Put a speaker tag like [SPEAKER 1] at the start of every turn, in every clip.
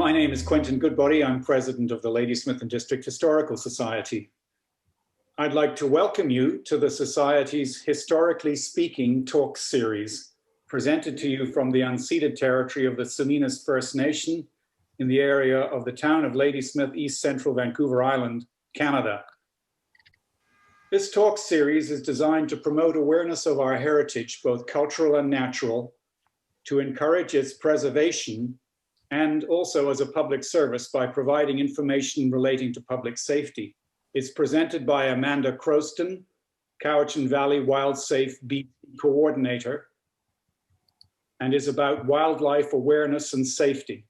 [SPEAKER 1] My name is Quentin Goodbody. I'm president of the Ladysmith District Historical Society. I'd like to welcome you to the Society's Historically Speaking talk series, presented to you from the unceded territory of the Salinas First Nation in the area of the town of Ladysmith, East Central Vancouver Island, Canada. This talk series is designed to promote awareness of our heritage, both cultural and natural, to encourage its preservation, and also as a public service by providing information relating to public safety. It's presented by Amanda Crowston, Cowichan WIldSafeBC coordinator, and is about wildlife awareness and safety.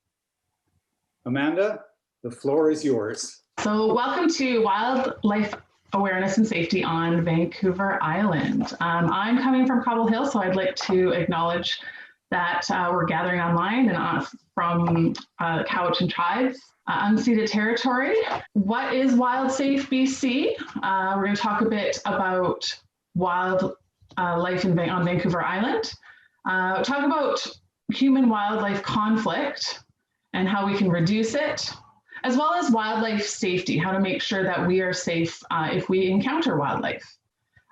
[SPEAKER 1] Amanda, the floor is yours.
[SPEAKER 2] So welcome to Wildlife Awareness and Safety on Vancouver Island. I'm coming from Cobble Hill, so I'd like to acknowledge that we're gathering online and from Cowichan tribes, unceded territory. What is WIldSafeBC? We're going to talk a bit about wildlife on Vancouver Island, talk about human-wildlife conflict and how we can reduce it, as well as wildlife safety, how to make sure that we are safe if we encounter wildlife.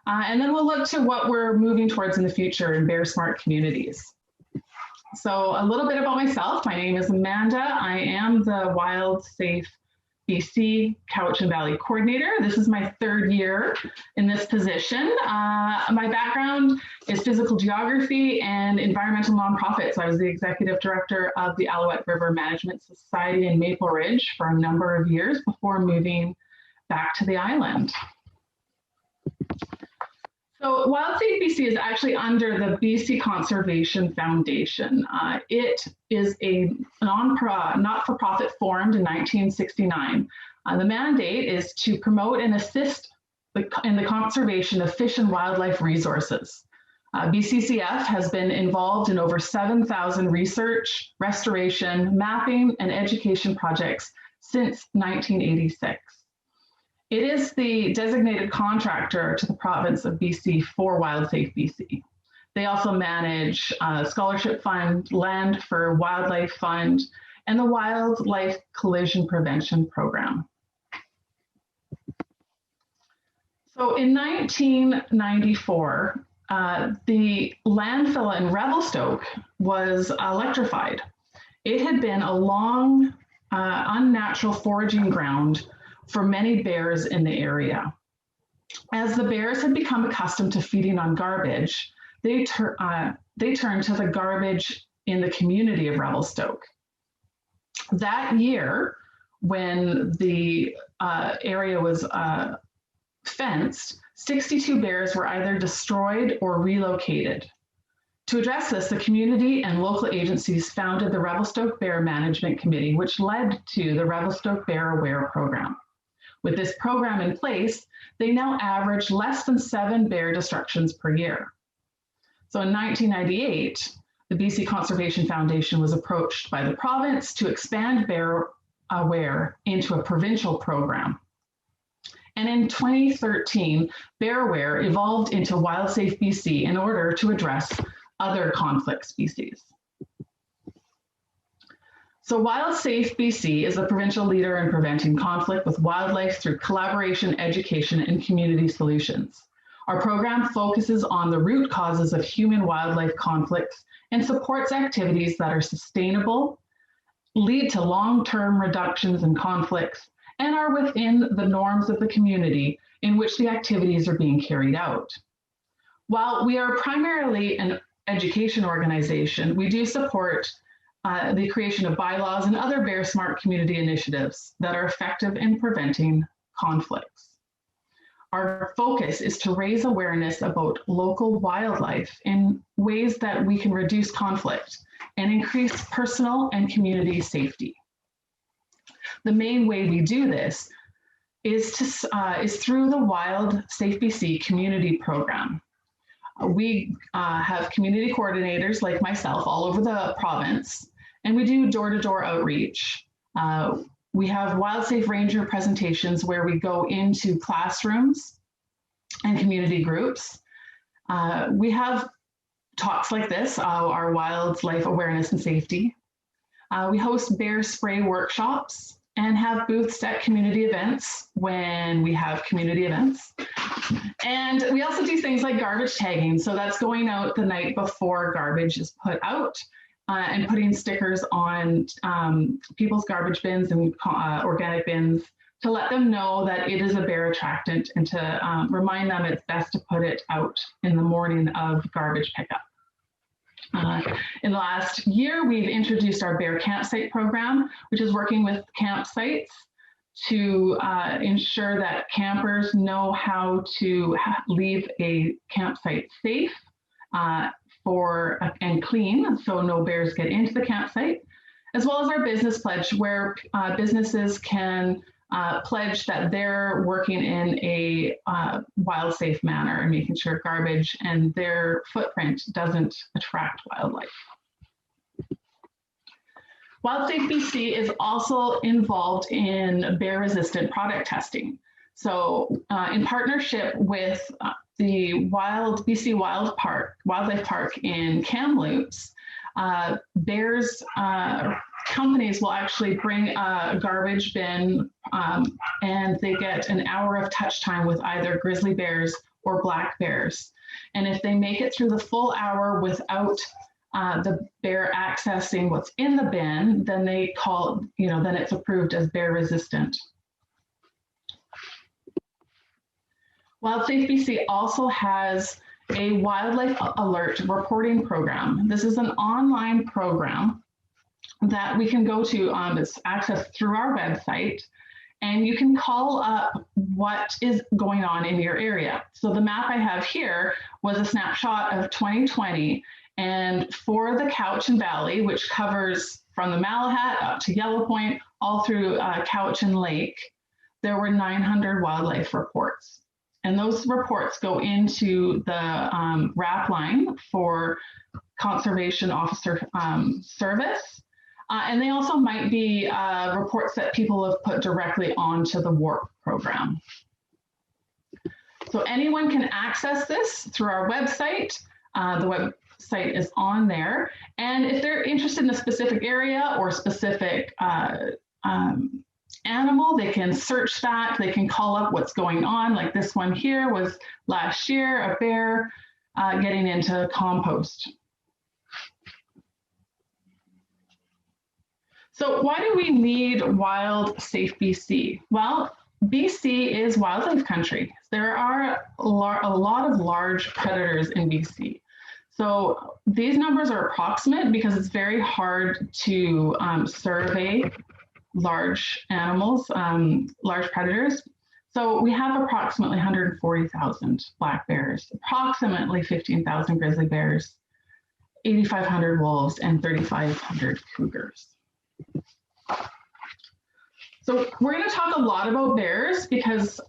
[SPEAKER 2] And then we'll look to what we're moving towards in the future in bear smart communities. So a little bit about myself. My name is Amanda. I am the WIldSafeBC Cowichan Valley coordinator. This is my third year in this position. My background is physical geography and environmental nonprofits. I was the executive director of the Alouette River Management Society in Maple Ridge for a number of years before moving back to the island. So WIldSafeBC is actually under the BC Conservation Foundation. It is a not-for-profit formed in 1969. The mandate is to promote and assist in the conservation of fish and wildlife resources. BCCF has been involved in over 7,000 research, restoration, mapping, and education projects since 1986. It is the designated contractor to the province of BC for WIldSafeBC. They also manage Scholarship Fund, Land for Wildlife Fund, and the Wildlife Collision Prevention Program. So in 1994, the landfill in Revelstoke was electrified. It had been a long, unnatural foraging ground for many bears in the area. As the bears had become accustomed to feeding on garbage, they turned to the garbage in the community of Revelstoke. That year, when the area was fenced, 62 bears were either destroyed or relocated. To address this, the community and local agencies founded the Revelstoke Bear Management Committee, which led to the Revelstoke Bear Aware program. With this program in place, they now average less than 7 bear destructions per year. So in 1998, the BC Conservation Foundation was approached by the province to expand Bear Aware into a provincial program. And in 2013, Bear Aware evolved into WIldSafeBC in order to address other conflict species. So WIldSafeBC is the provincial leader in preventing conflict with wildlife through collaboration, education, and community solutions. Our program focuses on the root causes of human-wildlife conflicts and supports activities that are sustainable, lead to long-term reductions in conflicts, and are within the norms of the community in which the activities are being carried out. While we are primarily an education organization, we do support the creation of bylaws and other bear smart community initiatives that are effective in preventing conflicts. Our focus is to raise awareness about local wildlife in ways that we can reduce conflict and increase personal and community safety. The main way we do this is through the WIldSafeBC community program. We have community coordinators like myself all over the province, and we do door-to-door outreach. We have WildSafe Ranger presentations where we go into classrooms and community groups. We have talks like this, our wildlife awareness and safety. We host bear spray workshops and have booths at community events when we have community events. And we also do things like garbage tagging. So that's going out the night before garbage is put out and putting stickers on people's garbage bins and organic bins to let them know that it is a bear attractant and to remind them it's best to put it out in the morning of garbage pickup. In the last year, we've introduced our bear campsite program, which is working with campsites to ensure that campers know how to leave a campsite safe and clean, so no bears get into the campsite, as well as our business pledge, where businesses can pledge that they're working in a wild safe manner and making sure garbage and their footprint doesn't attract wildlife. WIldSafeBC is also involved in bear-resistant product testing. So in partnership with the BC Wildlife Park in Kamloops, bears companies will actually bring a garbage bin and they get an hour of touch time with either grizzly bears or black bears. And if they make it through the full hour without the bear accessing what's in the bin, then they then it's approved as bear resistant. WIldSafeBC also has a wildlife alert reporting program. This is an online program that we can go to. It's accessed through our website, and you can call up what is going on in your area. So the map I have here was a snapshot of 2020, and for the Cowichan Valley, which covers from the Malahat up to Yellow Point, all through Cowichan Lake, there were 900 wildlife reports. And those reports go into the RAP line for Conservation Officer Service. And they also might be reports that people have put directly onto the WARP program. So anyone can access this through our website. The website is on there. And if they're interested in a specific area or specific animal, they can search that. They can call up what's going on. Like this one here was last year, a bear getting into compost. So why do we need WIldSafeBC? Well, BC is wildlife country. There are a lot of large predators in BC. So these numbers are approximate because it's very hard to survey large animals, large predators. So we have approximately 140,000 black bears, approximately 15,000 grizzly bears, 8,500 wolves, and 3,500 cougars. So we're going to talk a lot about bears because,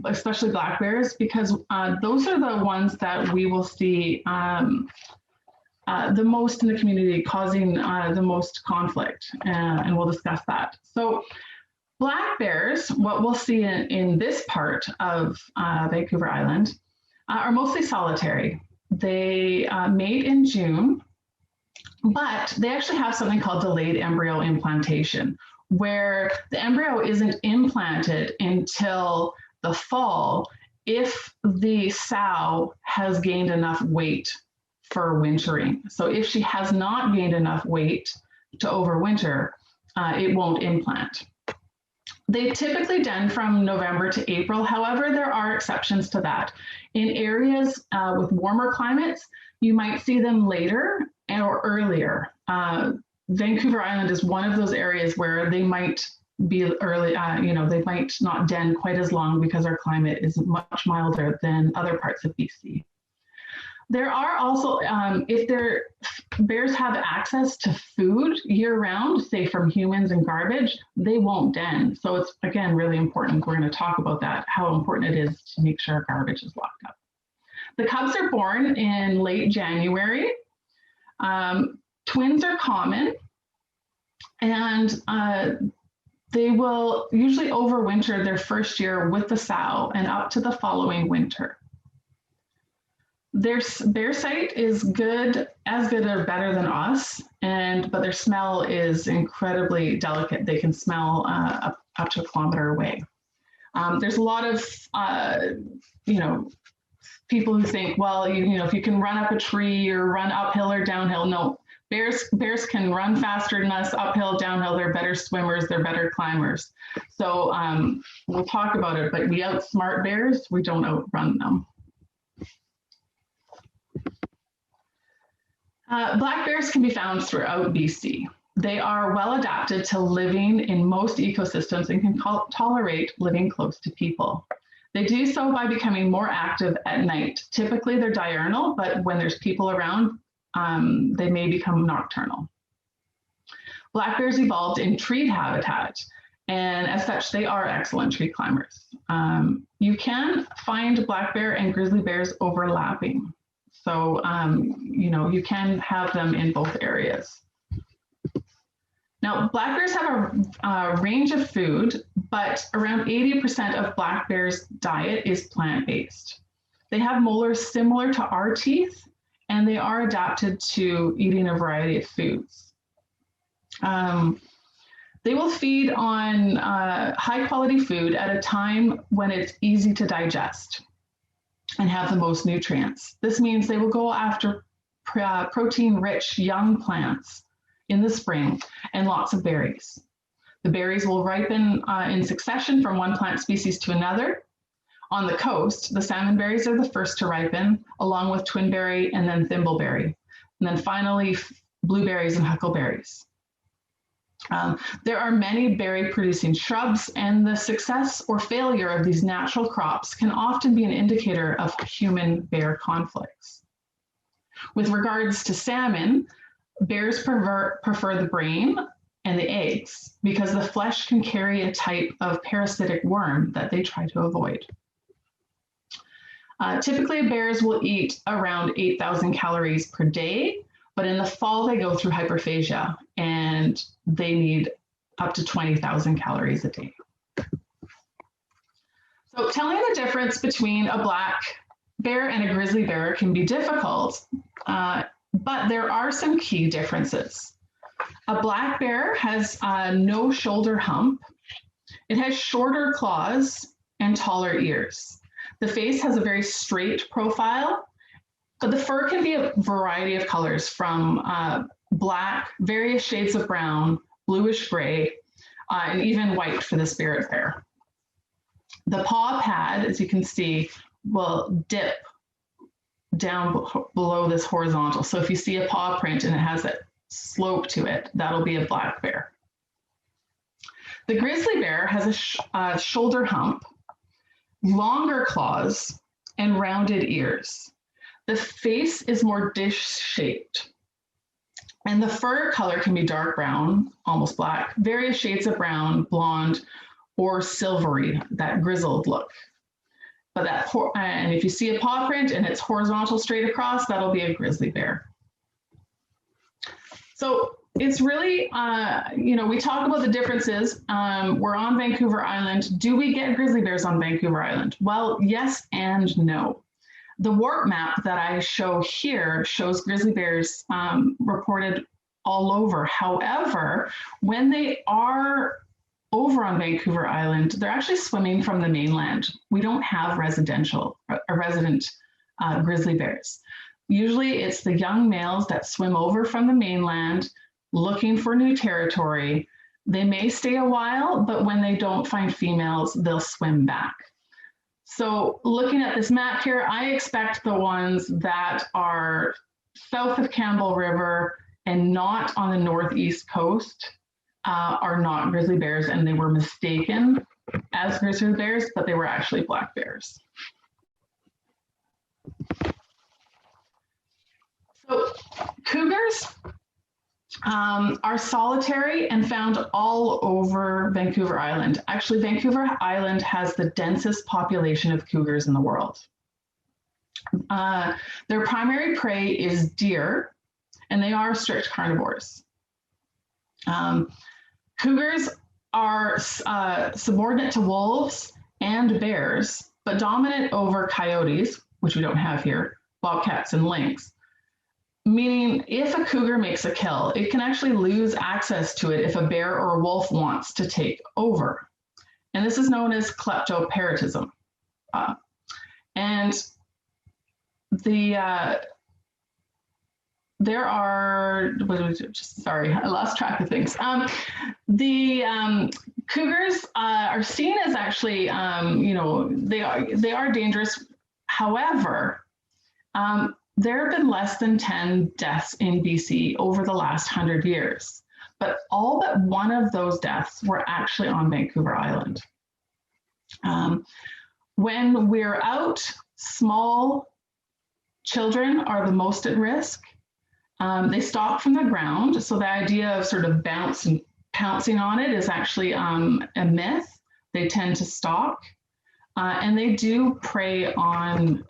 [SPEAKER 2] especially black bears, because those are the ones that we will see the most in the community, causing the most conflict, and we'll discuss that. So black bears, what we'll see in this part of Vancouver Island, are mostly solitary. They mate in June, but they actually have something called delayed embryo implantation, where the embryo isn't implanted until the fall if the sow has gained enough weight for wintering. So if she has not gained enough weight to overwinter, it won't implant. They typically den from November to April. However, there are exceptions to that. In areas with warmer climates, you might see them later or earlier. Vancouver Island is one of those areas where they might be early, they might not den quite as long because our climate is much milder than other parts of BC. There are also, if bears have access to food year-round, say from humans and garbage, they won't den. So it's, again, really important. We're going to talk about that, how important it is to make sure garbage is locked up. The cubs are born in late January. Twins are common, and they will usually overwinter their first year with the sow and up to the following winter. Their sight is good, as good or better than us, but their smell is incredibly delicate. They can smell up to a kilometer away. There's a lot of, people who think, well, if you can run up a tree or run uphill or downhill. No, bears can run faster than us, uphill, downhill. They're better swimmers, they're better climbers. So we'll talk about it, but we outsmart bears, we don't outrun them. Black bears can be found throughout BC. They are well adapted to living in most ecosystems and can tolerate living close to people. They do so by becoming more active at night. Typically they're diurnal, but when there's people around, they may become nocturnal. Black bears evolved in tree habitat, and as such, they are excellent tree climbers. You can find black bear and grizzly bears overlapping. So, you can have them in both areas. Now, black bears have a range of food, but around 80% of black bears' diet is plant-based. They have molars similar to our teeth, and they are adapted to eating a variety of foods. They will feed on high-quality food at a time when it's easy to digest and have the most nutrients. This means they will go after protein-rich young plants in the spring and lots of berries. The berries will ripen in succession from one plant species to another. On the coast, the salmonberries are the first to ripen, along with twinberry and then thimbleberry. And then finally, blueberries and huckleberries. There are many berry-producing shrubs, and the success or failure of these natural crops can often be an indicator of human-bear conflicts. With regards to salmon, bears prefer the brain and the eggs because the flesh can carry a type of parasitic worm that they try to avoid. Typically, bears will eat around 8,000 calories per day, but in the fall, they go through hyperphagia and they need up to 20,000 calories a day. So telling the difference between a black bear and a grizzly bear can be difficult, but there are some key differences. A black bear has no shoulder hump. It has shorter claws and taller ears. The face has a very straight profile, but the fur can be a variety of colors from black, various shades of brown, bluish gray, and even white for the spirit bear. The paw pad, as you can see, will dip down below this horizontal. So if you see a paw print and it has that slope to it, that'll be a black bear. The grizzly bear has a shoulder hump, longer claws, and rounded ears. The face is more dish-shaped, and the fur color can be dark brown, almost black, various shades of brown, blonde, or silvery, that grizzled look. But and if you see a paw print and it's horizontal straight across, that'll be a grizzly bear. So it's really, we talk about the differences. We're on Vancouver Island. Do we get grizzly bears on Vancouver Island? Well, yes and no. The warp map that I show here shows grizzly bears reported all over. However, when they are over on Vancouver Island, they're actually swimming from the mainland. We don't have resident grizzly bears. Usually it's the young males that swim over from the mainland looking for new territory. They may stay a while, but when they don't find females, they'll swim back. So looking at this map here, I expect the ones that are south of Campbell River and not on the northeast coast are not grizzly bears, and they were mistaken as grizzly bears, but they were actually black bears. So cougars are solitary and found all over Vancouver Island. Actually, Vancouver Island has the densest population of cougars in the world. Their primary prey is deer, and they are strict carnivores. Cougars are subordinate to wolves and bears, but dominant over coyotes, which we don't have here, bobcats and lynx. Meaning if a cougar makes a kill, it can actually lose access to it if a bear or a wolf wants to take over. And this is known as kleptoparrotism. And there are, sorry, I lost track of things. Cougars are seen as actually, they are dangerous. However, there have been less than 10 deaths in BC over the last 100 years, but all but one of those deaths were actually on Vancouver Island. When we're out, small children are the most at risk. They stalk from the ground, so the idea of sort of pouncing on it is actually a myth. They tend to stalk. And they do prey on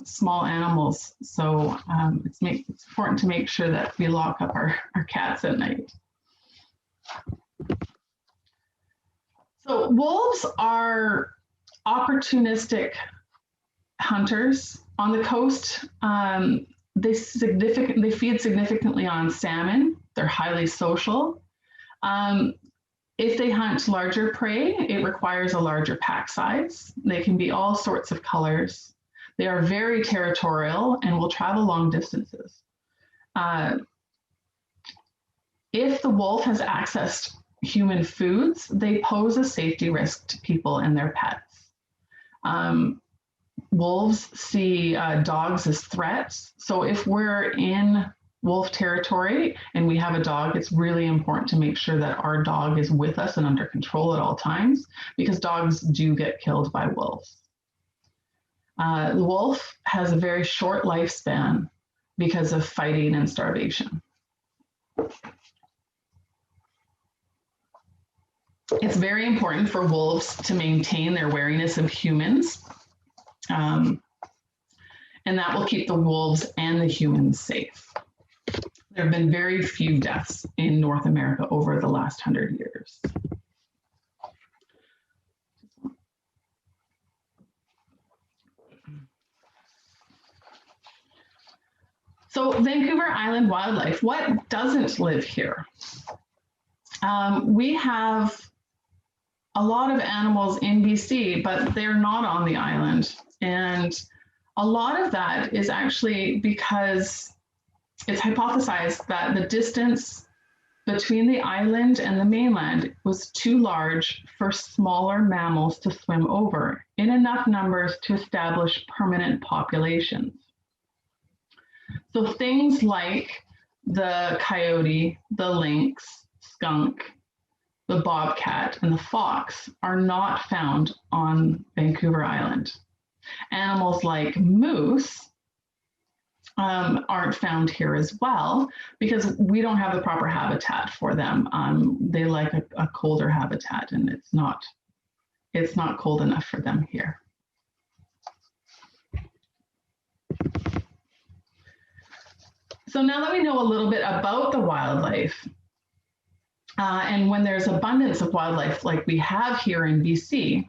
[SPEAKER 2] small animals. So it's important to make sure that we lock up our cats at night. So wolves are opportunistic hunters. On the coast, they feed significantly on salmon. They're highly social. If they hunt larger prey, it requires a larger pack size. They can be all sorts of colors. They are very territorial and will travel long distances. If the wolf has accessed human foods, they pose a safety risk to people and their pets. Wolves see dogs as threats. So if we're in wolf territory and we have a dog, it's really important to make sure that our dog is with us and under control at all times, because dogs do get killed by wolves. The wolf has a very short lifespan because of fighting and starvation. It's very important for wolves to maintain their wariness of humans, and that will keep the wolves and the humans safe. There have been very few deaths in North America over the last 100 years. So Vancouver Island wildlife, what doesn't live here? We have a lot of animals in BC, but they're not on the island. And a lot of that is actually because it's hypothesized that the distance between the island and the mainland was too large for smaller mammals to swim over in enough numbers to establish permanent populations. So things like the coyote, the lynx, skunk, the bobcat, and the fox are not found on Vancouver Island. Animals like moose aren't found here as well because we don't have the proper habitat for them. They like a colder habitat, and it's not cold enough for them here. So now that we know a little bit about the wildlife, and when there's abundance of wildlife like we have here in BC,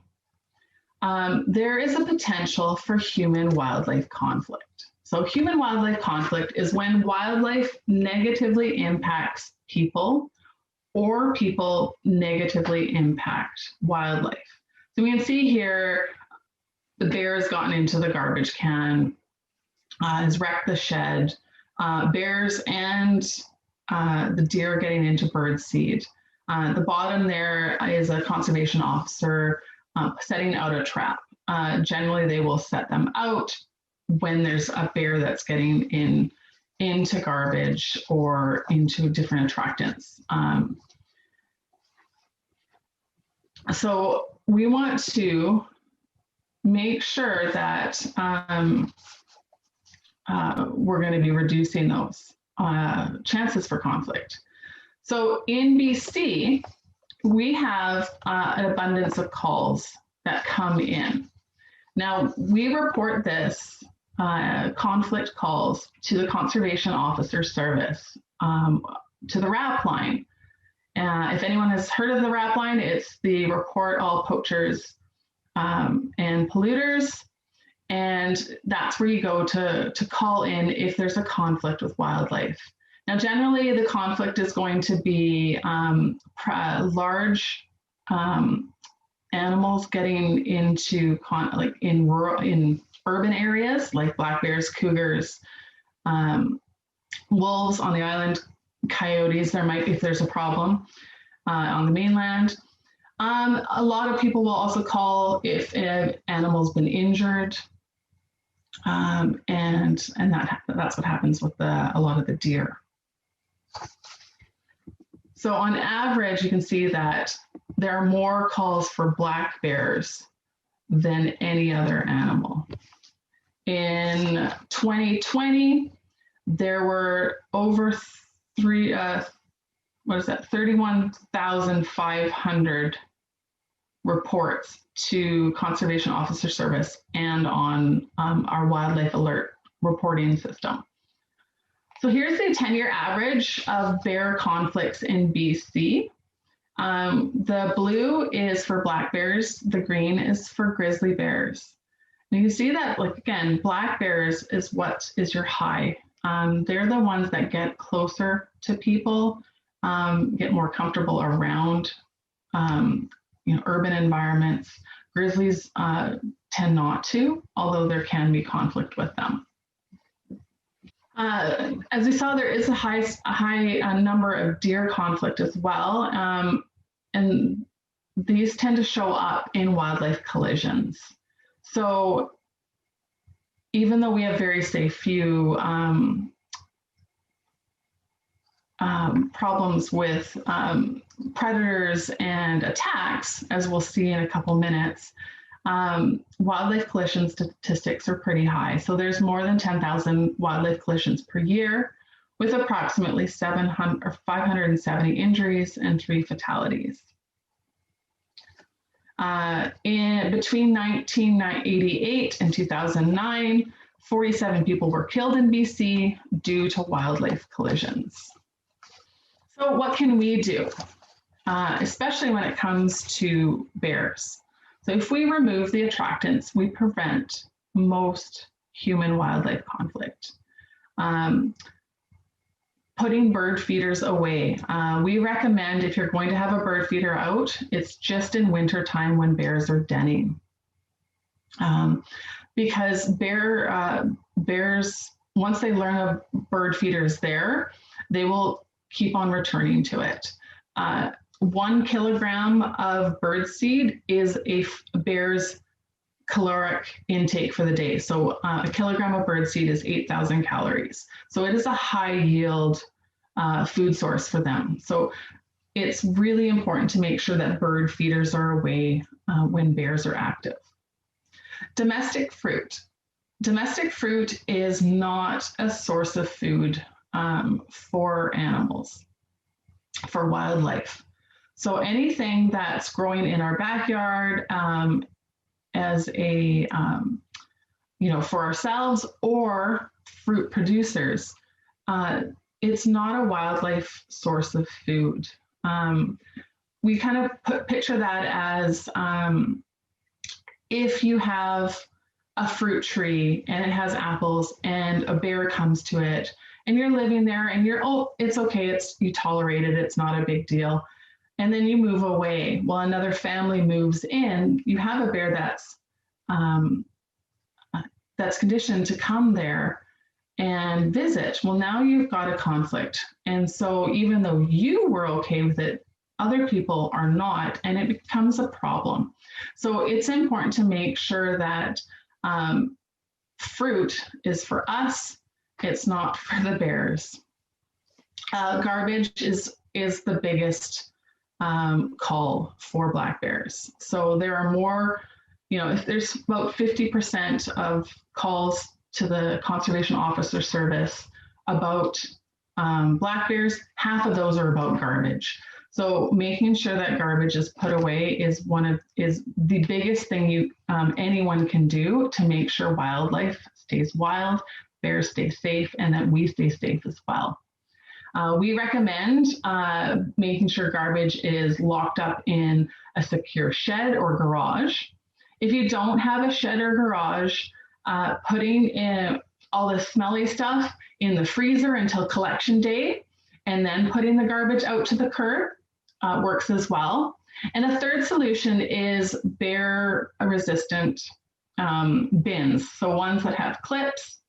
[SPEAKER 2] there is a potential for human-wildlife conflict. So human-wildlife conflict is when wildlife negatively impacts people or people negatively impact wildlife. So we can see here, the bear has gotten into the garbage can, has wrecked the shed, bears and the deer getting into bird seed. The bottom there is a conservation officer setting out a trap. Generally, they will set them out when there's a bear that's getting into garbage or into different attractants. So we want to make sure that we're going to be reducing those chances for conflict. So in BC, we have an abundance of calls that come in. Now, we report this conflict calls to the Conservation Officer Service, to the RAP line. If anyone has heard of the RAP line, it's the Report All Poachers and Polluters. And that's where you go to call in if there's a conflict with wildlife. Now, generally, the conflict is going to be large animals getting into in urban areas like black bears, cougars, wolves on the island, coyotes. There might be, if there's a problem on the mainland. A lot of people will also call if an animal's been injured, and that's what happens with a lot of the deer. So on average, you can see that there are more calls for black bears than any other animal. In 2020, there were over 31,500 reports to Conservation Officer Service and on our wildlife alert reporting system. So here's the 10-year average of bear conflicts in BC. The blue is for black bears, the green is for grizzly bears. And you can see that, like, again, black bears is what is your high. They're the ones that get closer to people, get more comfortable around urban environments. Grizzlies tend not to, although there can be conflict with them. As we saw, there is a high number of deer conflict as well, and these tend to show up in wildlife collisions. So even though we have very few problems with predators and attacks, as we'll see in a couple minutes, wildlife collision statistics are pretty high. So there's more than 10,000 wildlife collisions per year, with approximately 570 injuries and 3 fatalities. Between 1988 and 2009, 47 people were killed in BC due to wildlife collisions. So what can we do, especially when it comes to bears? So if we remove the attractants, we prevent most human-wildlife conflict. Putting bird feeders away. We recommend, if you're going to have a bird feeder out, it's just in winter time when bears are denning. Because bears, once they learn a bird feeder is there, they will keep on returning to it. 1 kilogram of bird seed is a bear's caloric intake for the day. So a kilogram of bird seed is 8,000 calories. So it is a high yield food source for them. So it's really important to make sure that bird feeders are away when bears are active. Domestic fruit. Domestic fruit is not a source of food for animals, for wildlife. So anything that's growing in our backyard as a, for ourselves or fruit producers, it's not a wildlife source of food. We kind of picture that as if you have a fruit tree and it has apples and a bear comes to it and you're living there and it's okay, you tolerate it, it's not a big deal. And then you move away. Well, another family moves in, you have a bear that's conditioned to come there and visit. Well, now you've got a conflict. And so even though you were okay with it, other people are not, and it becomes a problem. So it's important to make sure that fruit is for us, it's not for the bears. Garbage is the biggest call for black bears. So there are more, if there's about 50% of calls to the Conservation Officer Service about black bears, half of those are about garbage. So making sure that garbage is put away is the biggest thing anyone can do to make sure wildlife stays wild, bears stay safe, and that we stay safe as well. We recommend making sure garbage is locked up in a secure shed or garage. If you don't have a shed or garage, putting in all the smelly stuff in the freezer until collection day, and then putting the garbage out to the curb works as well. And a third solution is bear resistant bins, so ones that have clips,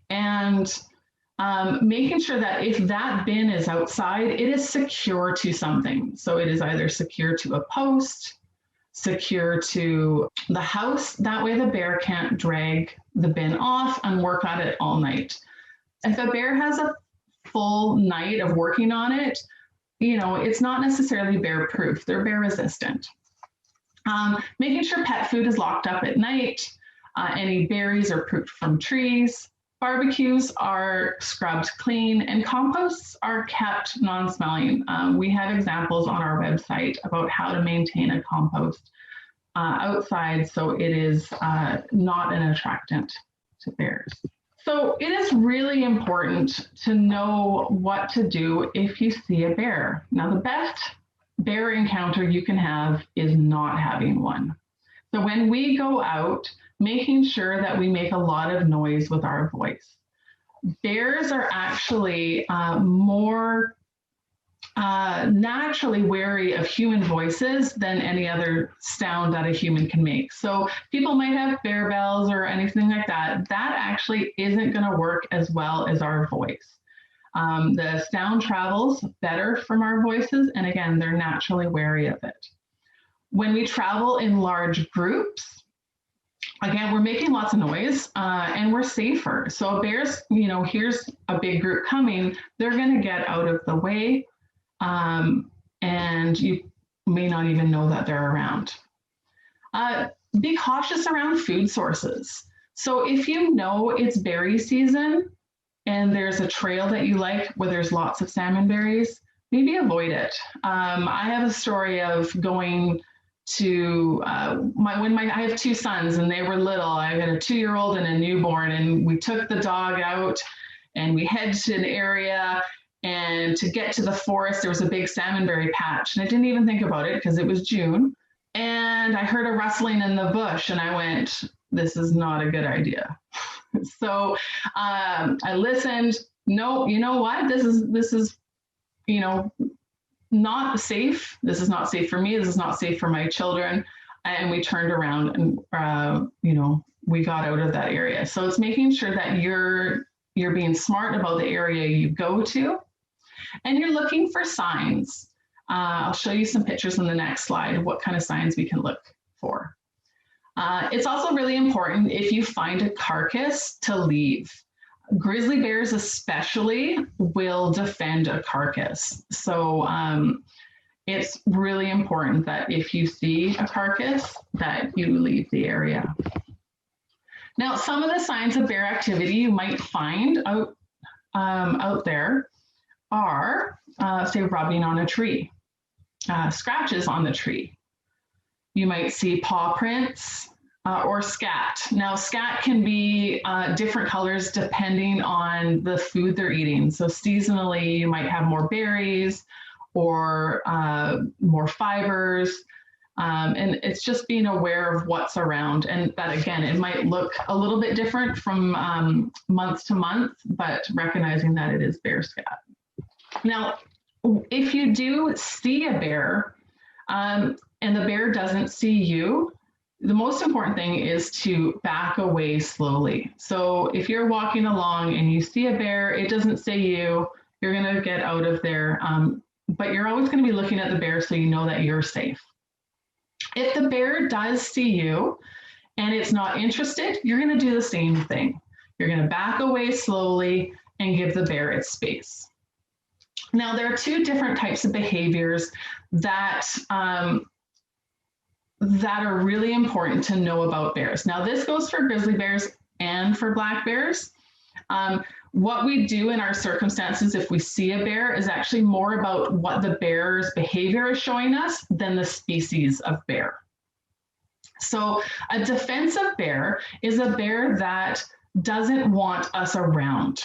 [SPEAKER 2] and making sure that if that bin is outside, it is secure to something. So it is either secure to a post, secure to the house. That way the bear can't drag the bin off and work on it all night. If a bear has a full night of working on it, you know, it's not necessarily bear proof. They're bear resistant. Making sure pet food is locked up at night. Any berries are proofed from trees. Barbecues are scrubbed clean, and composts are kept non-smelling. We have examples on our website about how to maintain a compost outside so it is not an attractant to bears. So it is really important to know what to do if you see a bear. Now, the best bear encounter you can have is not having one. So when we go out, making sure that we make a lot of noise with our voice. Bears are actually more naturally wary of human voices than any other sound that a human can make. So people might have bear bells or anything like that. That actually isn't going to work as well as our voice. The sound travels better from our voices, and again, they're naturally wary of it. When we travel in large groups, again, we're making lots of noise and we're safer. So bears, you know, here's a big group coming, they're going to get out of the way, and you may not even know that they're around. Be cautious around food sources. So if you know it's berry season and there's a trail that you like where there's lots of salmon berries, maybe avoid it. I have a story of going to I have two sons and they were little. I had a 2-year-old and a newborn, and we took the dog out and we head to an area, and to get to the forest there was a big salmonberry patch, and I didn't even think about it because it was June, and I heard a rustling in the bush and I went, this is not a good idea. So I listened. No, you know what, this is you know, not safe. This is not safe for me. This is not safe for my children. And we turned around and, you know, we got out of that area. So it's making sure that you're being smart about the area you go to, and you're looking for signs. I'll show you some pictures in the next slide of what kind of signs we can look for. It's also really important, if you find a carcass, to leave. Grizzly bears especially will defend a carcass. So it's really important that if you see a carcass, that you leave the area. Now, some of the signs of bear activity you might find out there are, say, rubbing on a tree, scratches on the tree. You might see paw prints, or scat. Now, scat can be different colors depending on the food they're eating. So seasonally, you might have more berries or more fibers. And it's just being aware of what's around. And that, again, it might look a little bit different from month to month, but recognizing that it is bear scat. Now, if you do see a bear and the bear doesn't see you, the most important thing is to back away slowly. So if you're walking along and you see a bear, it doesn't say you, you're going to get out of there. But you're always going to be looking at the bear so you know that you're safe. If the bear does see you and it's not interested, you're going to do the same thing. You're going to back away slowly and give the bear its space. Now, there are two different types of behaviors that are really important to know about bears. Now, this goes for grizzly bears and for black bears. What we do in our circumstances if we see a bear is actually more about what the bear's behavior is showing us than the species of bear. So a defensive bear is a bear that doesn't want us around.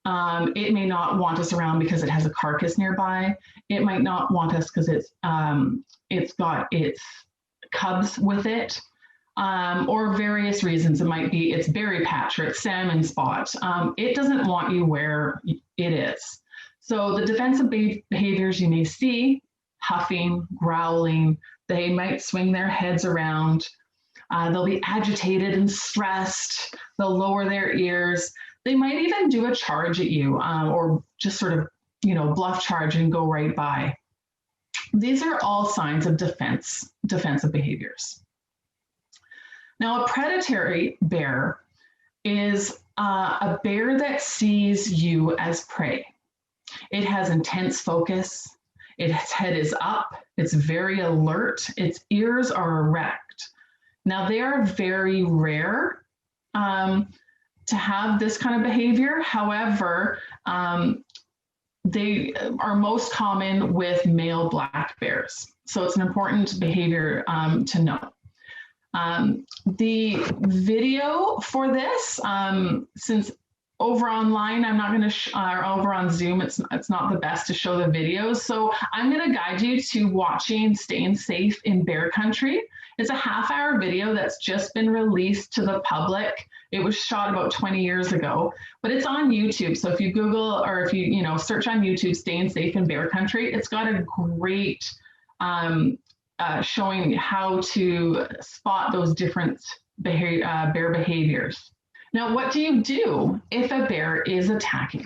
[SPEAKER 2] It may not want us around because it has a carcass nearby. It might not want us because it's got its cubs with it. or various reasons. It might be it's berry patch or it's salmon spot. It doesn't want you where it is. So the defensive behaviors you may see: huffing, growling. They might swing their heads around. They'll be agitated and stressed. They'll lower their ears. They might even do a charge at you, or just sort of, bluff charge and go right by. These are all signs of defensive behaviors. Now, a predatory bear is a bear that sees you as prey. It has intense focus. Its head is up. It's very alert. Its ears are erect. Now, they are very rare to have this kind of behavior. However, they are most common with male black bears. So it's an important behavior to know. The video for this, since over online, I'm not going to, or over on Zoom, it's not the best to show the videos. So I'm going to guide you to watching Staying Safe in Bear Country. It's a half-hour video that's just been released to the public. It was shot about 20 years ago, but it's on YouTube. So if you Google, or if you search on YouTube, Staying Safe in Bear Country, it's got a great showing how to spot those different bear behaviors. Now, what do you do if a bear is attacking?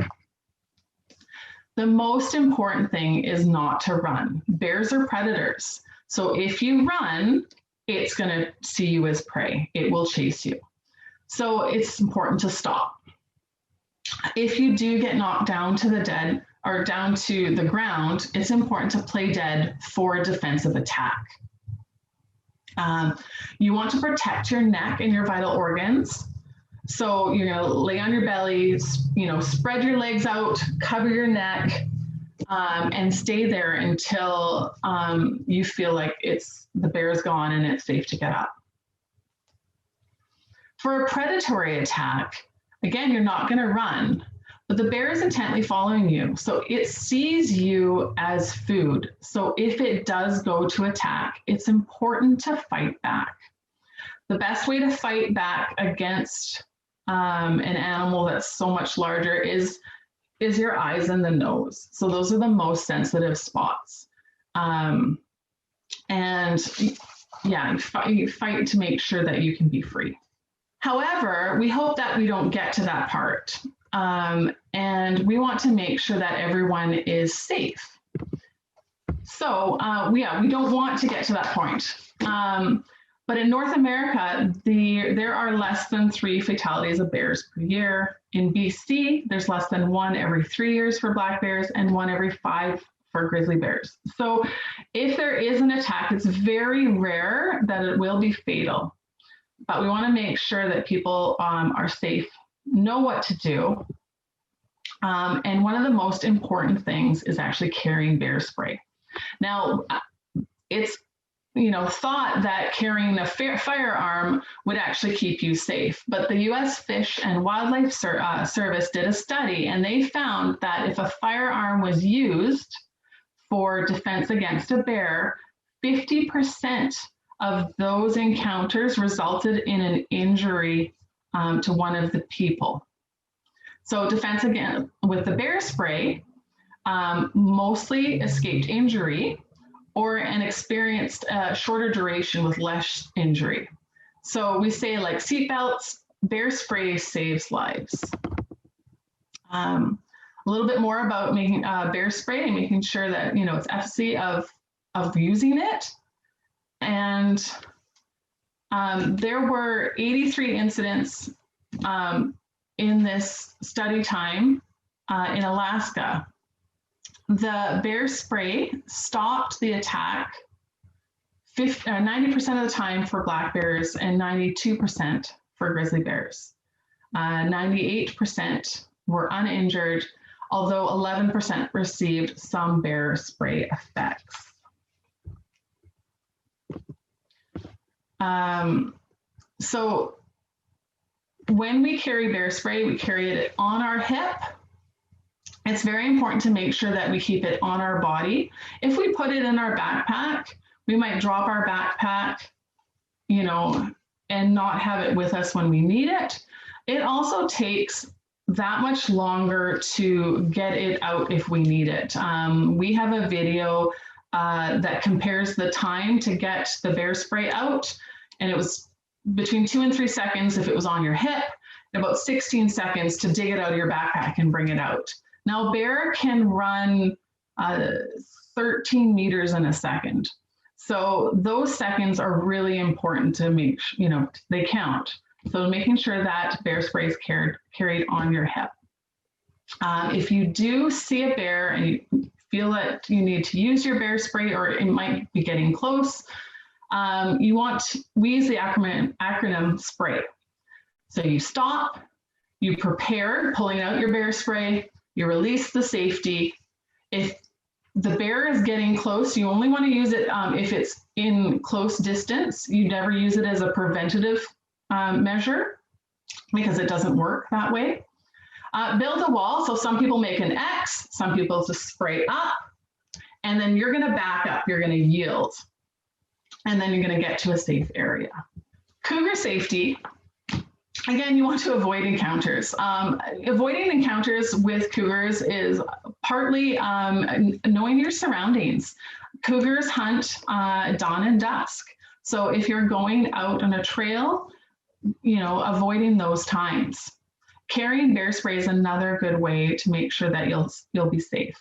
[SPEAKER 2] The most important thing is not to run. Bears are predators. So if you run, it's going to see you as prey. It will chase you. So it's important to stop. If you do get knocked down to the ground, it's important to play dead for a defensive attack. You want to protect your neck and your vital organs. So, lay on your belly, spread your legs out, cover your neck, and stay there until you feel like the bear is gone and it's safe to get up. For a predatory attack, again, you're not going to run, but the bear is intently following you. So it sees you as food. So if it does go to attack, it's important to fight back. The best way to fight back against an animal that's so much larger is your eyes and the nose. So those are the most sensitive spots. And yeah, you fight to make sure that you can be free. However, we hope that we don't get to that part. And we want to make sure that everyone is safe. So we don't want to get to that point. But in North America, there are less than 3 fatalities of bears per year. In BC, there's less than 1 every 3 years for black bears and 1 every 5 for grizzly bears. So if there is an attack, it's very rare that it will be fatal. But we want to make sure that people are safe, know what to do. And one of the most important things is actually carrying bear spray. Now, it's thought that carrying a firearm would actually keep you safe. But the U.S. Fish and Wildlife Service did a study, and they found that if a firearm was used for defense against a bear, 50% of those encounters resulted in an injury to one of the people. So defense again with the bear spray mostly escaped injury, or an experienced shorter duration with less injury. So we say, like seatbelts, bear spray saves lives. A little bit more about making bear spray and making sure that it's efficacy of using it. And there were 83 incidents in this study time in Alaska. The bear spray stopped the attack 90% of the time for black bears and 92% for grizzly bears. 98% were uninjured, although 11% received some bear spray effects. So when we carry bear spray, we carry it on our hip. It's very important to make sure that we keep it on our body. If we put it in our backpack, we might drop our backpack, and not have it with us when we need it, it also takes that much longer to get it out if we need it. We have a video that compares the time to get the bear spray out, and it was between 2 and 3 seconds if it was on your hip, and about 16 seconds to dig it out of your backpack and bring it out. Now, bear can run 13 meters in a second. So those seconds are really important to make, they count. So making sure that bear spray is carried on your hip. If you do see a bear and you feel that you need to use your bear spray or it might be getting close, we use the acronym SPRAY. So you stop, you prepare, pulling out your bear spray, you release the safety. If the bear is getting close, you only want to use it if it's in close distance. You never use it as a preventative measure because it doesn't work that way. Build a wall. So some people make an X, some people just spray up, and then you're going to back up, you're going to yield, and then you're going to get to a safe area. Cougar safety. Again, you want to avoid encounters. Avoiding encounters with cougars is partly knowing your surroundings. Cougars hunt dawn and dusk. So if you're going out on a trail, avoiding those times. Carrying bear spray is another good way to make sure that you'll be safe.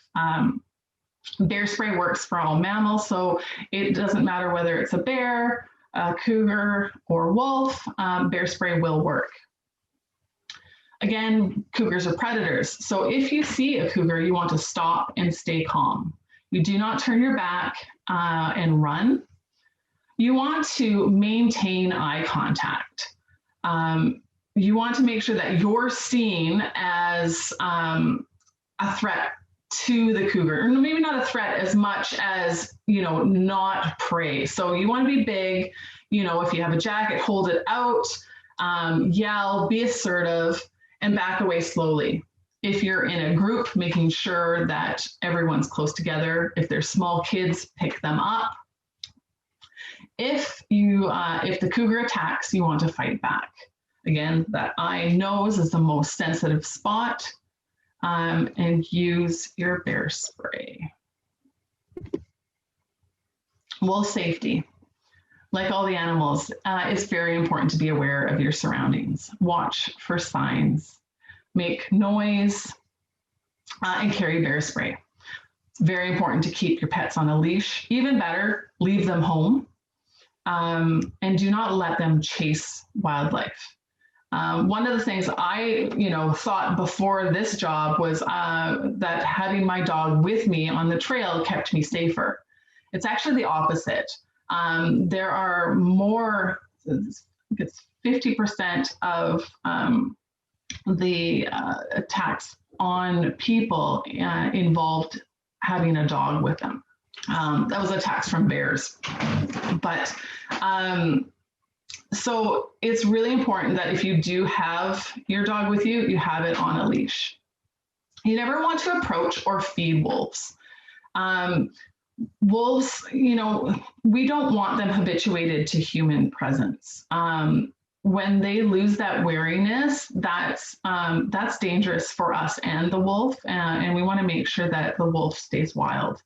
[SPEAKER 2] Bear spray works for all mammals, so it doesn't matter whether it's a bear, a cougar, or wolf, bear spray will work. Again, cougars are predators. So if you see a cougar, you want to stop and stay calm. You do not turn your back and run. You want to maintain eye contact. You want to make sure that you're seen as a threat to the cougar, or maybe not a threat as much as, not prey. So you want to be big, if you have a jacket, hold it out, yell, be assertive, and back away slowly. If you're in a group, making sure that everyone's close together. If there's small kids, pick them up. If the cougar attacks, you want to fight back. Again, that eye nose is the most sensitive spot, and use your bear spray. Wolf safety. Like all the animals, it's very important to be aware of your surroundings. Watch for signs, make noise, and carry bear spray. It's very important to keep your pets on a leash. Even better, leave them home, and do not let them chase wildlife. One of the things I, thought before this job was that having my dog with me on the trail kept me safer. It's actually the opposite. There are more, it's 50% of the attacks on people involved having a dog with them. That was attacks from bears. But so it's really important that if you do have your dog with you, you have it on a leash. You never want to approach or feed wolves. Wolves, we don't want them habituated to human presence. When they lose that wariness, that's dangerous for us and the wolf, and we want to make sure that the wolf stays wild.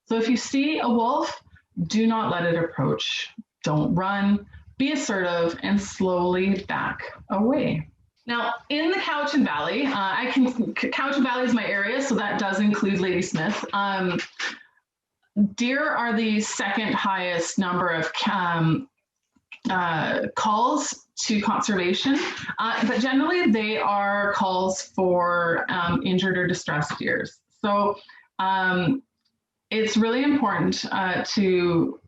[SPEAKER 2] So if you see a wolf, do not let it approach. Don't run. Be assertive and slowly back away. Now, in the Cowichan Valley, Cowichan Valley is my area, so that does include Ladysmith. Deer are the second highest number of calls to conservation, but generally they are calls for injured or distressed deers. So it's really important to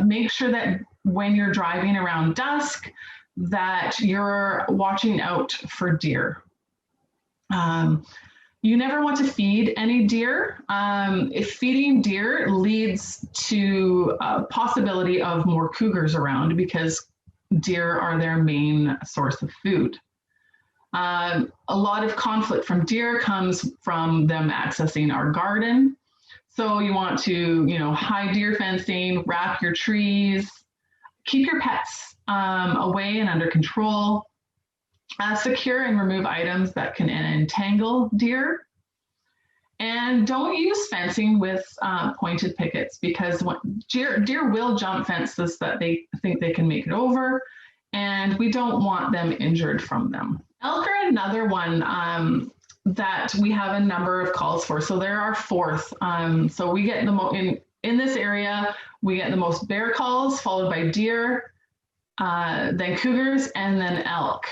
[SPEAKER 2] make sure that when you're driving around dusk, that you're watching out for deer. You never want to feed any deer. If feeding deer leads to a possibility of more cougars around because deer are their main source of food. A lot of conflict from deer comes from them accessing our garden. So you want to, hide deer fencing, wrap your trees, Keep your pets away and under control. Secure and remove items that can entangle deer. And don't use fencing with pointed pickets, because deer will jump fences that they think they can make it over, and we don't want them injured from them. Elk are another one that we have a number of calls for. So they're our fourth. So we get in this area, we get the most bear calls, followed by deer, then cougars, and then elk.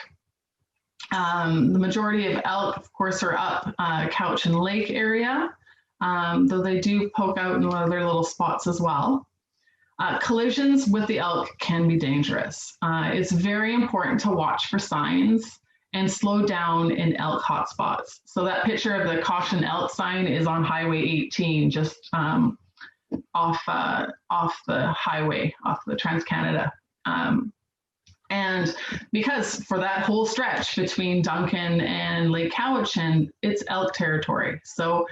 [SPEAKER 2] The majority of elk, of course, are up Cowichan Lake area, though they do poke out in other little spots as well. Collisions with the elk can be dangerous. It's very important to watch for signs and slow down in elk hotspots. So that picture of the caution elk sign is on Highway 18, just off the highway, off the Trans-Canada. And because for that whole stretch between Duncan and Lake Cowichan, it's elk territory. So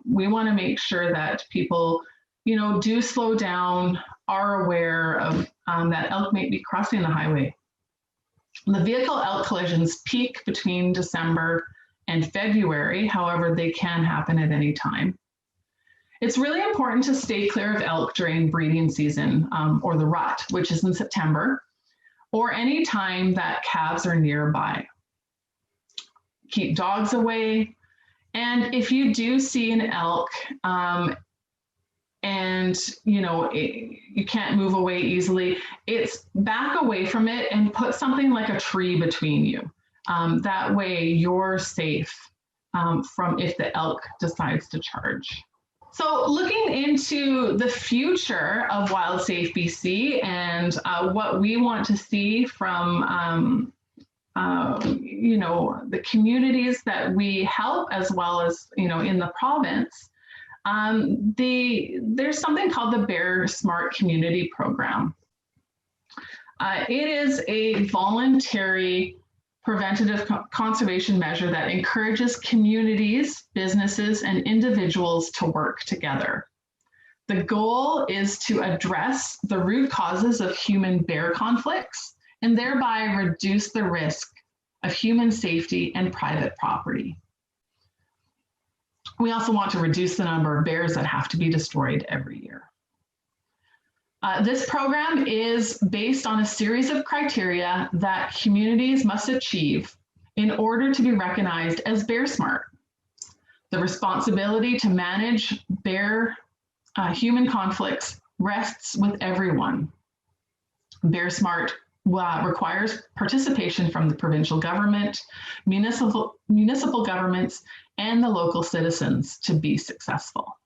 [SPEAKER 2] we want to make sure that people, do slow down, are aware of that elk may be crossing the highway. The vehicle elk collisions peak between December and February. However, they can happen at any time. It's really important to stay clear of elk during breeding season, or the rut, which is in September, or any time that calves are nearby. Keep dogs away. And if you do see an elk and you can't move away easily, it's back away from it and put something like a tree between you. That way you're safe from if the elk decides to charge. So looking into the future of WIldSafeBC and what we want to see from the communities that we help, as well as in the province, there's something called the Bear Smart Community Program. It is a voluntary preventative conservation measure that encourages communities, businesses, and individuals to work together. The goal is to address the root causes of human-bear conflicts and thereby reduce the risk of human safety and private property. We also want to reduce the number of bears that have to be destroyed every year. This program is based on a series of criteria that communities must achieve in order to be recognized as Bear Smart. The responsibility to manage bear human conflicts rests with everyone. Bear Smart requires participation from the provincial government, municipal governments, and the local citizens to be successful.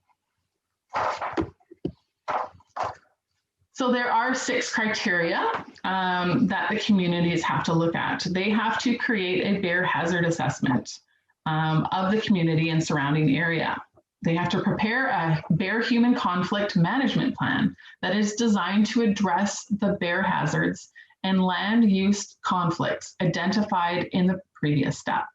[SPEAKER 2] So there are 6 criteria that the communities have to look at. They have to create a bear hazard assessment of the community and surrounding area. They have to prepare a bear human conflict management plan that is designed to address the bear hazards and land use conflicts identified in the previous step.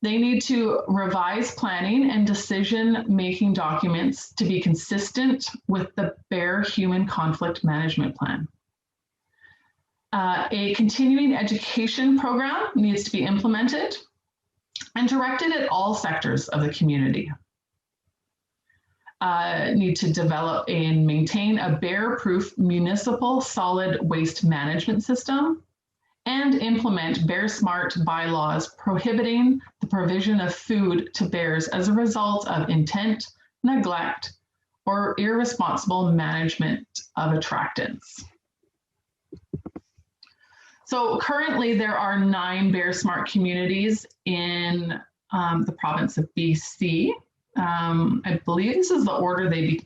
[SPEAKER 2] They need to revise planning and decision-making documents to be consistent with the Bear Human Conflict Management Plan. A continuing education program needs to be implemented and directed at all sectors of the community. Need to develop and maintain a bear-proof municipal solid waste management system, and implement Bear Smart bylaws prohibiting the provision of food to bears as a result of intent, neglect, or irresponsible management of attractants. So currently there are 9 Bear Smart communities in the province of BC. I believe this is the order they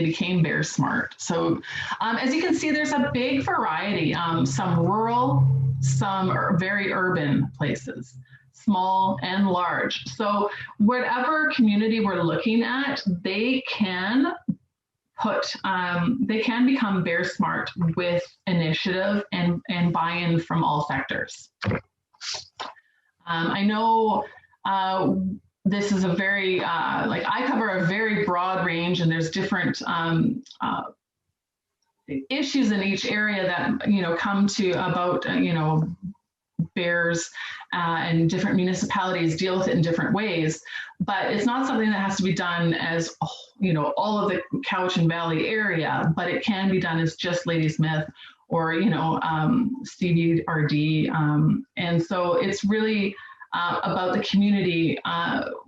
[SPEAKER 2] became Bear Smart. So as you can see, there's a big variety, some rural, some are very urban places, small and large. So whatever community we're looking at, they can become Bear Smart with initiative and buy-in from all sectors. I know this is a very, I cover a very broad range, and there's different issues in each area that, come to about, bears and different municipalities deal with it in different ways, but it's not something that has to be done as, all of the Cowichan Valley area, but it can be done as just Ladysmith or, CVRD. And so it's really about the community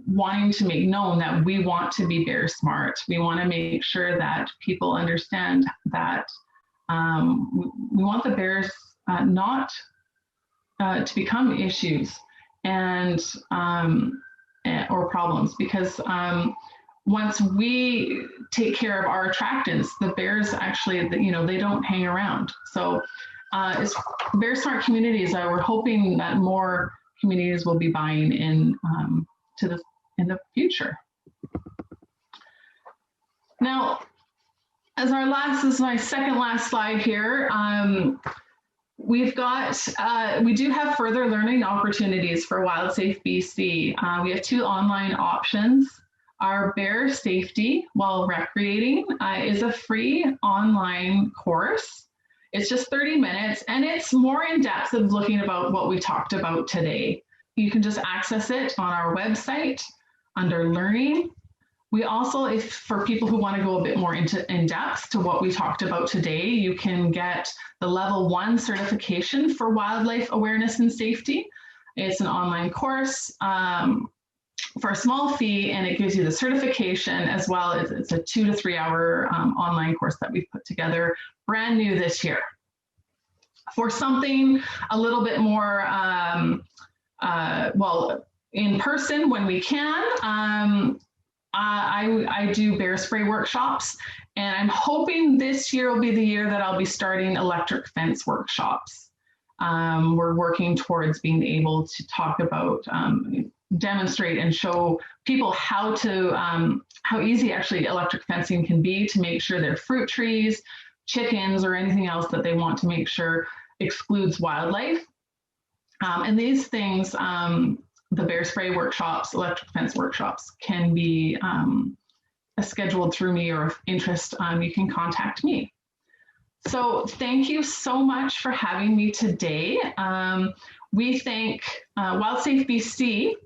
[SPEAKER 2] wanting to make known that we want to be bear smart. We want to make sure that people understand that we want the bears not to become issues and or problems, because once we take care of our attractants, the bears actually, they don't hang around. So it's bear smart communities. We're hoping that more communities will be buying in to this in the future. Now, as our last, this is my second last slide here. We've got, we do have further learning opportunities for WIldSafeBC. We have 2 online options. Our Bear Safety While Recreating is a free online course. It's just 30 minutes, and it's more in depth of looking about what we talked about today. You can just access it on our website under Learning. We also, if for people who want to go a bit more in depth to what we talked about today, you can get the Level 1 certification for wildlife awareness and safety. It's an online course for a small fee, and it gives you the certification as well as it's a 2 to 3 hour online course that we've put together, brand new this year. For something a little bit more, well, in person when we can, I do bear spray workshops, and I'm hoping this year will be the year that I'll be starting electric fence workshops. We're working towards being able to talk about, demonstrate and show people how easy actually electric fencing can be to make sure their fruit trees, chickens, or anything else that they want to make sure excludes wildlife. And these things, the bear spray workshops, electric fence workshops can be scheduled through me, or if interest, you can contact me. So thank you so much for having me today. We thank WIldSafeBC,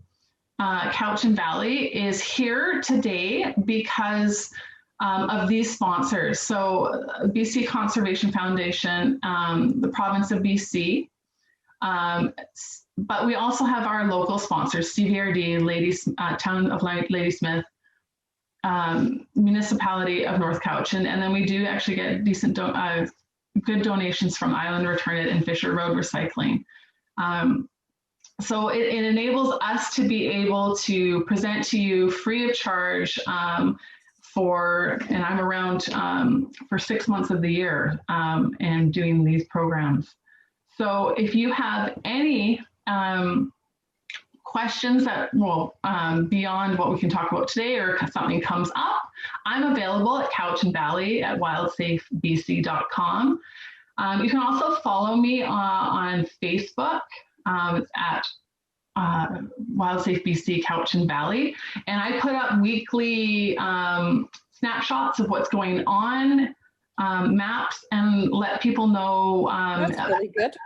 [SPEAKER 2] Cowichan Valley is here today because of these sponsors. So BC Conservation Foundation, the province of BC, but we also have our local sponsors, CVRD, Town of Ladysmith, Municipality of North Cowichan, and then we do actually get decent, good donations from Island Return It and Fisher Road Recycling. So it enables us to be able to present to you free of charge and I'm around for 6 months of the year and doing these programs. So if you have any questions that, beyond what we can talk about today, or if something comes up, I'm available at Cowichan Valley at WIldSafeBC.com. You can also follow me on Facebook. It's at WIldSafeBC Cowichan Valley, and I put up weekly snapshots of what's going on, maps, and let people know
[SPEAKER 3] That's really good.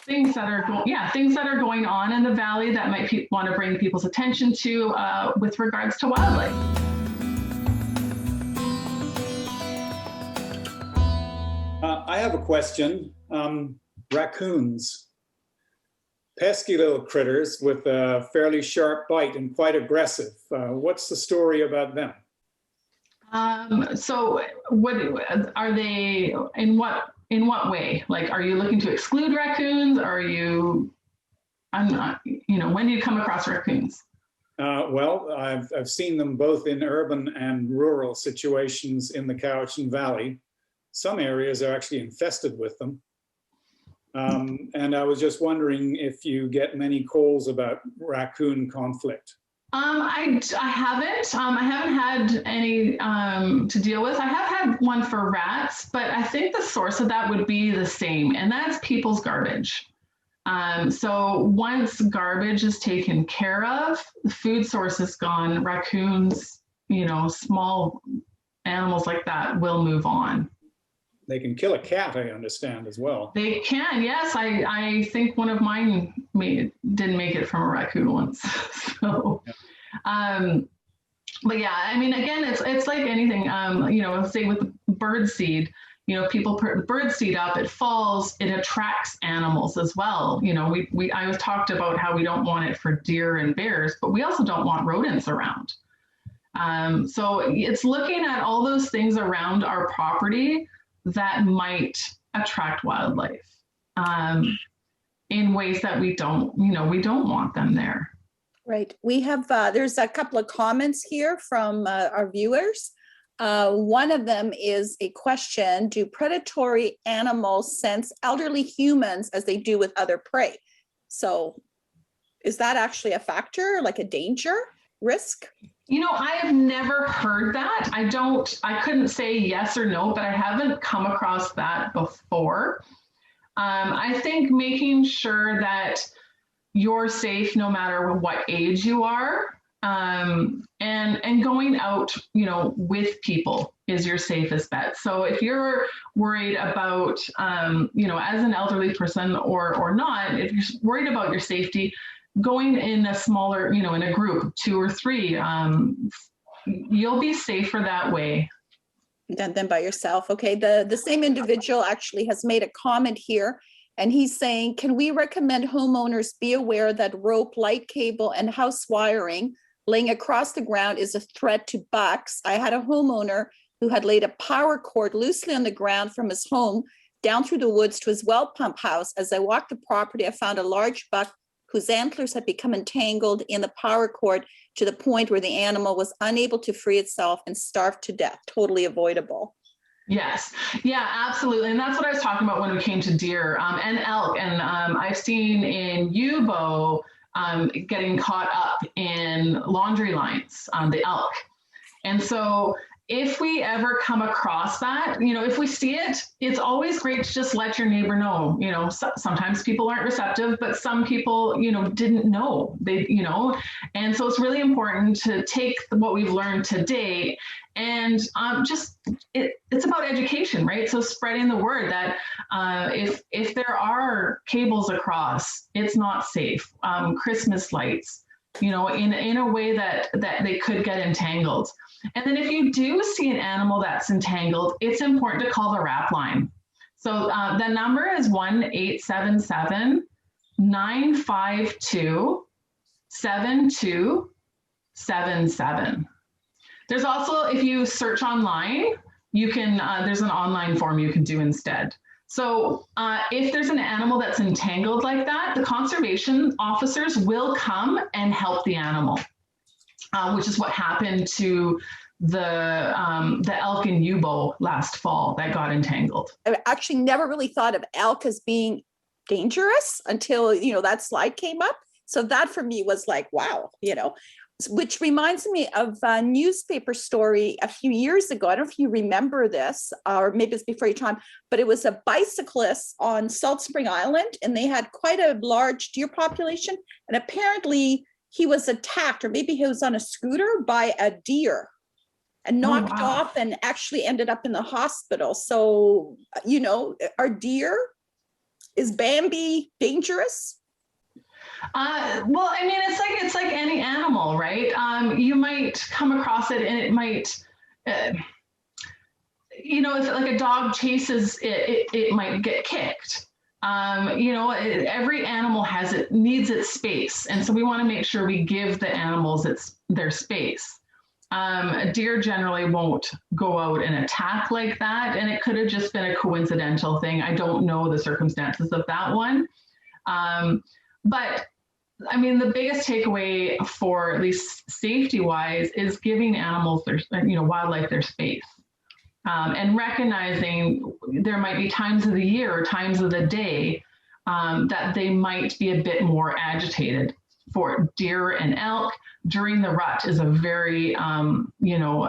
[SPEAKER 2] things that are going on in the valley that might want to bring people's attention to with regards to wildlife.
[SPEAKER 1] I have a question. Raccoons, pesky little critters with a fairly sharp bite and quite aggressive. What's the story about them?
[SPEAKER 2] So what are they, in what way? Like, are you looking to exclude raccoons? Are you, when do you come across raccoons?
[SPEAKER 1] Well, I've seen them both in urban and rural situations in the Cowichan Valley. Some areas are actually infested with them. And I was just wondering if you get many calls about raccoon conflict.
[SPEAKER 2] I haven't. I haven't had any to deal with. I have had one for rats, but I think the source of that would be the same, and that's people's garbage. So once garbage is taken care of, the food source is gone, raccoons, small animals like that will move on.
[SPEAKER 1] They can kill a cat, I understand, as well.
[SPEAKER 2] They can, yes. I think one of mine didn't make it from a raccoon once. So, but yeah, I mean, again, it's like anything. You know, say with bird seed, you know, people put bird seed up, it falls, it attracts animals as well. You know, I was talked about how we don't want it for deer and bears, but we also don't want rodents around. So it's looking at all those things around our property that might attract wildlife in ways that we don't want them there.
[SPEAKER 3] Right. We have, there's a couple of comments here from our viewers. One of them is a question: do predatory animals sense elderly humans as they do with other prey? So is that actually a factor, like a danger, risk?
[SPEAKER 2] You know, I have never heard that. I couldn't say yes or no, but I haven't come across that before. I think making sure that you're safe no matter what age you are, and going out, you know, with people is your safest bet. So if you're worried about, you know, as an elderly person or not, if you're worried about your safety, going in a smaller, you know, in a group, 2 or 3, you'll be safer that way.
[SPEAKER 3] Than by yourself. Okay, the same individual actually has made a comment here, and he's saying, can we recommend homeowners be aware that rope, light cable, and house wiring laying across the ground is a threat to bucks? I had a homeowner who had laid a power cord loosely on the ground from his home down through the woods to his well pump house. As I walked the property, I found a large buck whose antlers had become entangled in the power cord to the point where the animal was unable to free itself and starved to death. Totally avoidable.
[SPEAKER 2] Yes, yeah, absolutely. And that's what I was talking about when we came to deer and elk. And I've seen in Yubo getting caught up in laundry lines, the elk. And so if we ever come across that, you know, if we see it, it's always great to just let your neighbor know. You know, sometimes people aren't receptive, but some people, you know, didn't know. They, you know, and so it's really important to take what we've learned today and it's about education, right? So spreading the word that if there are cables across, it's not safe. Christmas lights, you know, in a way that they could get entangled. And then if you do see an animal that's entangled, it's important to call the wrap line. So the number is 1-877-952-7277. There's also, if you search online, you can, there's an online form you can do instead. So if there's an animal that's entangled like that, the conservation officers will come and help the animal. Which is what happened to the elk in Yubo last fall that got entangled.
[SPEAKER 3] I actually never really thought of elk as being dangerous until, you know, that slide came up. So that for me was like, wow, you know, which reminds me of a newspaper story a few years ago. I don't know if you remember this, or maybe it's before your time, but it was a bicyclist on Salt Spring Island, and they had quite a large deer population. And apparently he was attacked, or maybe he was on a scooter by a deer and knocked off and actually ended up in the hospital. So, you know, are deer, is Bambi dangerous?
[SPEAKER 2] Well, I mean, it's like any animal, right? You might come across it and it might, you know, if like a dog chases it, it might get kicked. You know, every animal needs its space. And so we want to make sure we give the animals their space. A deer generally won't go out and attack like that. And it could have just been a coincidental thing. I don't know the circumstances of that one. But I mean, the biggest takeaway for at least safety wise is giving animals wildlife their space. And recognizing there might be times of the year or times of the day that they might be a bit more agitated. For deer and elk, during the rut is a very, you don't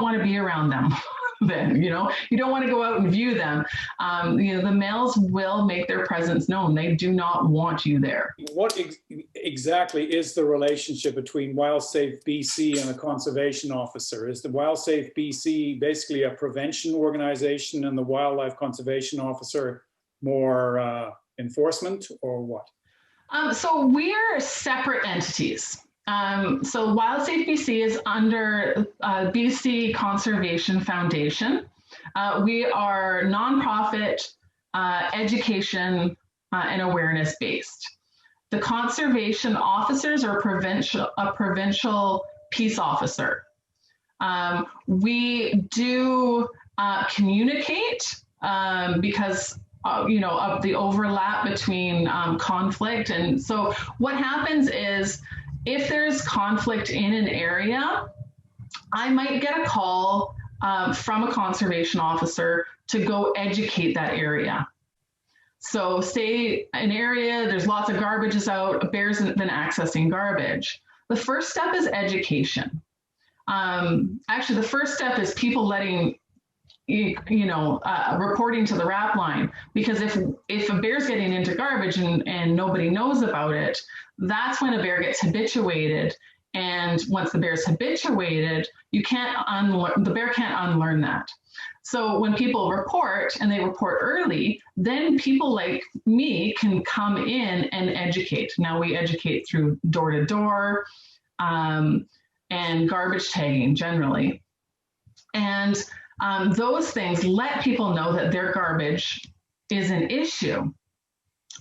[SPEAKER 2] want to be around them. Then, you know, you don't want to go out and view them. You know, the males will make their presence known. They do not want you there.
[SPEAKER 1] What exactly is the relationship between WIldSafeBC and a conservation officer? Is the WIldSafeBC basically a prevention organization and the wildlife conservation officer more enforcement, or what?
[SPEAKER 2] So we're separate entities. So WIldSafeBC is under BC Conservation Foundation. We are nonprofit, education, and awareness based. The conservation officers are a provincial peace officer. We do communicate because of the overlap between conflict. And so what happens is, if there's conflict in an area, I might get a call from a conservation officer to go educate that area. So say an area, there's lots of garbages out, a bear's been accessing garbage. The first step is education. Actually, the first step is people letting, reporting to the RAP line, because if a bear's getting into garbage and nobody knows about it, that's when a bear gets habituated. And once the bear's habituated, the bear can't unlearn that. So when people report, and they report early, then people like me can come in and educate. Now we educate through door-to-door and garbage tagging generally. And those things let people know that their garbage is an issue.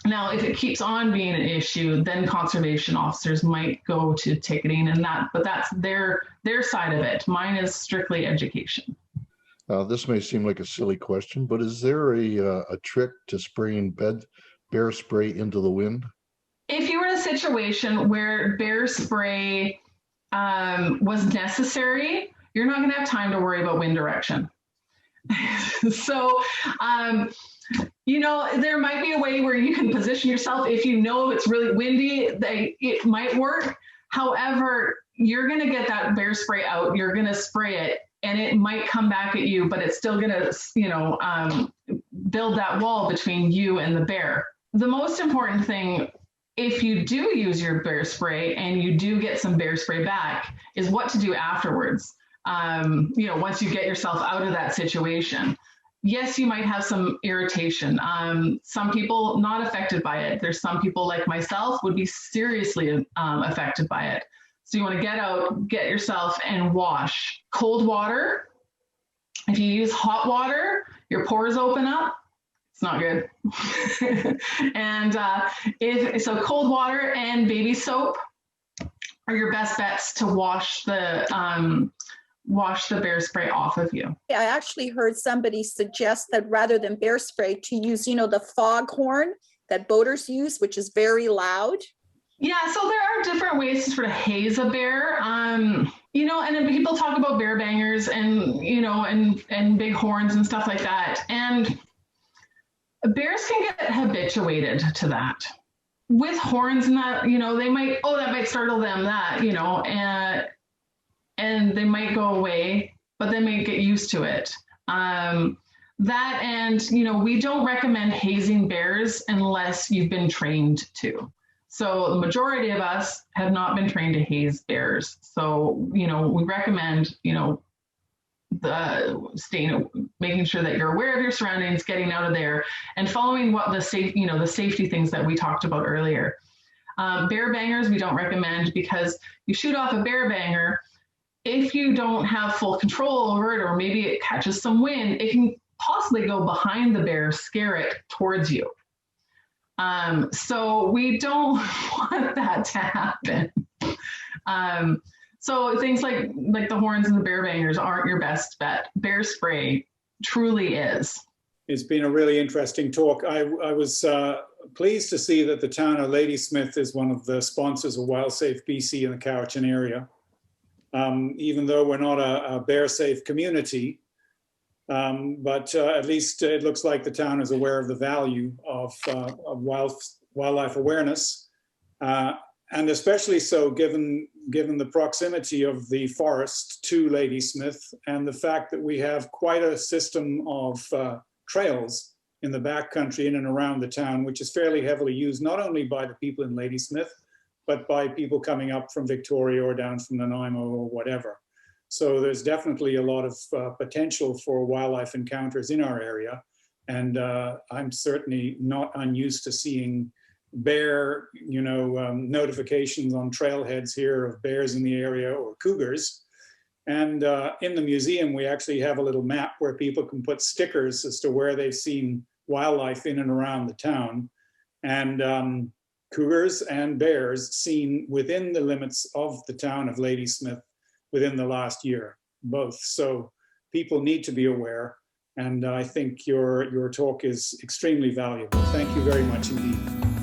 [SPEAKER 2] Now, if it keeps on being an issue, then conservation officers might go to ticketing but that's their side of it. Mine is strictly education.
[SPEAKER 4] This may seem like a silly question, but is there a trick to spraying bear spray into the wind?
[SPEAKER 2] If you were in a situation where bear spray was necessary, you're not going to have time to worry about wind direction. So, there might be a way where you can position yourself. If you know it's really windy, it might work. However, you're going to get that bear spray out, you're going to spray it, and it might come back at you, but it's still going to, build that wall between you and the bear. The most important thing, if you do use your bear spray and you do get some bear spray back, is what to do afterwards. Once you get yourself out of that situation. Yes, you might have some irritation. Some people not affected by it. There's some people like myself would be seriously affected by it. So you want to get out, get yourself and wash. Cold water. If you use hot water, your pores open up. It's not good. And so cold water and baby soap are your best bets to wash the bear spray off of you.
[SPEAKER 3] I actually heard somebody suggest that rather than bear spray, to use, the fog horn that boaters use, which is very loud.
[SPEAKER 2] Yeah, so there are different ways to sort of haze a bear. And then people talk about bear bangers and, and big horns and stuff like that. And bears can get habituated to that. With horns and that, they might, that might startle them, and they might go away, but they may get used to it. That and, we don't recommend hazing bears unless you've been trained to. So the majority of us have not been trained to haze bears. So, we recommend, making sure that you're aware of your surroundings, getting out of there, and following what the safety things that we talked about earlier. Bear bangers, we don't recommend, because you shoot off a bear banger, if you don't have full control over it, or maybe it catches some wind, it can possibly go behind the bear, scare it towards you. So we don't want that to happen. So things like the horns and the bear bangers aren't your best bet. Bear spray truly is.
[SPEAKER 1] It's been a really interesting talk. I was pleased to see that the town of Ladysmith is one of the sponsors of WIldSafeBC in the Cowichan area. Even though we're not a bear-safe community, but at least it looks like the town is aware of the value of wildlife awareness, and especially so given the proximity of the forest to Ladysmith and the fact that we have quite a system of trails in the backcountry in and around the town, which is fairly heavily used not only by the people in Ladysmith, but by people coming up from Victoria or down from Nanaimo or whatever. So there's definitely a lot of potential for wildlife encounters in our area. And I'm certainly not unused to seeing bear, notifications on trailheads here of bears in the area or cougars. And in the museum, we actually have a little map where people can put stickers as to where they've seen wildlife in and around the town. And cougars and bears seen within the limits of the town of Ladysmith within the last year, both. So people need to be aware. And I think your talk is extremely valuable. Thank you very much indeed.